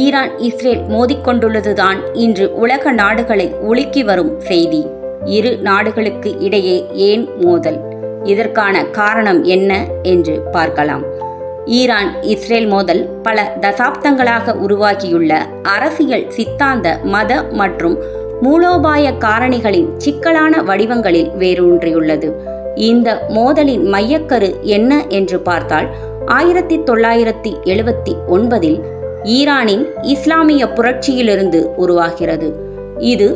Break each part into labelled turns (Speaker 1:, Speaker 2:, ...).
Speaker 1: Iran Israel மோதிக்கொண்டுள்ளதுதான் இன்று உலக நாடுகளை உலுக்கி வரும் செய்தி. இரு நாடுகளுக்கு இடையே ஏன் மோதல்? இதற்கான காரணம் என்ன என்று பார்க்கலாம். ஈரான் இஸ்ரேல் மோதல் பல தசாப்தங்களாக உருவாகியுள்ள அரசியல், சித்தாந்த, மத மற்றும் மூலோபாய காரணிகளின் சிக்கலான வடிவங்களில் வேரூன்றியுள்ளது. இந்த மோதலின் மையக்கரு என்ன என்று பார்த்தால், 1979 ஈரானின் இஸ்லாமிய புரட்சியிலிருந்து உருவாகிறது. இது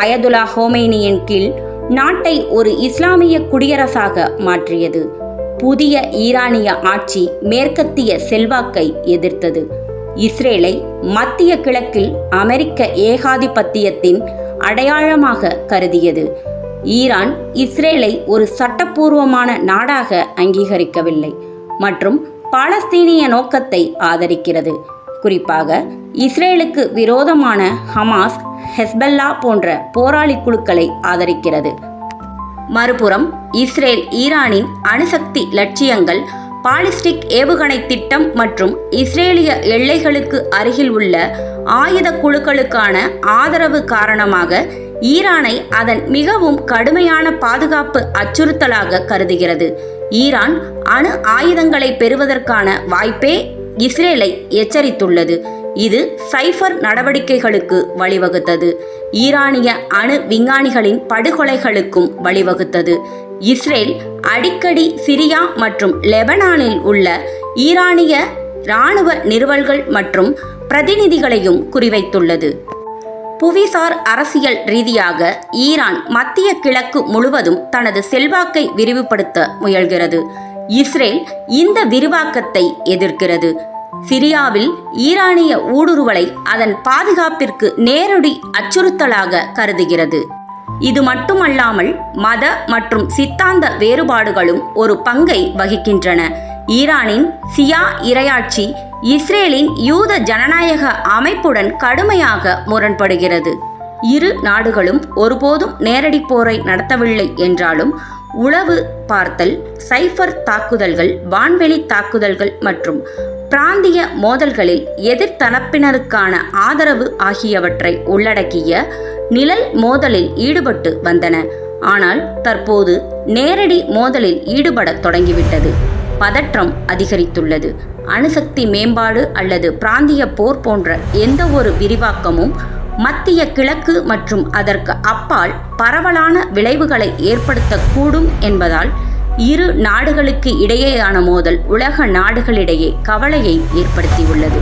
Speaker 1: அயதுல்லா ஹோமைனியின் கீழ் நாட்டை ஒரு இஸ்லாமிய குடியரசாக மாற்றியது. புதிய ஈரானிய ஆட்சி மேற்கத்திய செல்வாக்கை எதிர்த்தது. இஸ்ரேலை மத்திய கிழக்கில் அமெரிக்க ஏகாதிபத்தியத்தின் அடையாளமாக கருதியது. ஈரான் இஸ்ரேலை ஒரு சட்டப்பூர்வமான நாடாக அங்கீகரிக்கவில்லை மற்றும் பாலஸ்தீனிய நோக்கத்தை ஆதரிக்கிறது. குறிப்பாக இஸ்ரேலுக்கு விரோதமான ஹமாஸ், ஹெஸ்பல்லா போன்ற போராளி குழுக்களை ஆதரிக்கிறது. மறுபுறம் இஸ்ரேல் ஈரானின் அணுசக்தி லட்சியங்கள், பாலிஸ்டிக் ஏவுகணை திட்டம் மற்றும் இஸ்ரேலிய எல்லைகளுக்கு அருகில் உள்ள ஆயுத குழுக்களுக்கான ஆதரவு காரணமாக ஈரானை அதன் மிகவும் கடுமையான பாதுகாப்பு அச்சுறுத்தலாக கருதுகிறது. ஈரான் அணு ஆயுதங்களை பெறுவதற்கான வாய்ப்பே இஸ்ரேலை எச்சரித்துள்ளது. இது சைஃபர் நடவடிக்கைகளுக்கு வழிவகுத்தது. ஈரானிய அணு விஞ்ஞானிகளின் படுகொலைகளுக்கும் வழிவகுத்தது. இஸ்ரேல் அடிக்கடி சிரியா மற்றும் லெபனானில் உள்ள ஈரானிய இராணுவ நிறுவல்கள் மற்றும் பிரதிநிதிகளையும் குறிவைத்துள்ளது. புவிசார் அரசியல் ரீதியாக ஈரான் மத்திய கிழக்கு முழுவதும் தனது செல்வாக்கை விரிவுபடுத்த முயல்கிறது. இஸ்ரேல் இந்த விரிவாக்கத்தை எதிர்க்கிறது. சிரியாவில் ஈரானிய ஊடுருவலை அதன் பாதுகாப்பிற்கு நேரடி அச்சுறுத்தலாக கருதுகிறது. இது மட்டுமல்லாமல் மத மற்றும் சித்தாந்த வேறுபாடுகளும் ஒரு பங்கை வகிக்கின்றன. ஈரானின் சியா இறையாட்சி இஸ்ரேலின் யூத ஜனநாயக அமைப்புடன் கடுமையாக முரண்படுகிறது. இரு நாடுகளும் ஒருபோதும் நேரடி போரை நடத்தவில்லை என்றாலும் உளவு பார்த்தல், சைஃபர் தாக்குதல்கள், வான்வெளி தாக்குதல்கள் மற்றும் பிராந்திய மோதல்களில் எதிர்த்தரப்பினருக்கான ஆதரவு ஆகியவற்றை உள்ளடக்கிய நிழல் மோதலில் ஈடுபட்டு வந்தன. ஆனால் தற்போது நேரடி மோதலில் ஈடுபடத் தொடங்கிவிட்டது. பதற்றம் அதிகரித்துள்ளது. அணுசக்தி மேம்பாடு அல்லது பிராந்திய போர் போன்ற எந்த ஒரு விரிவாக்கமும் மத்திய கிழக்கு மற்றும் அதற்கு அப்பால் பரவலான விளைவுகளை ஏற்படுத்தக்கூடும் என்பதால் இரு நாடுகளுக்கு இடையேயான மோதல் உலக நாடுகளிடையே கவலையை ஏற்படுத்தியுள்ளது.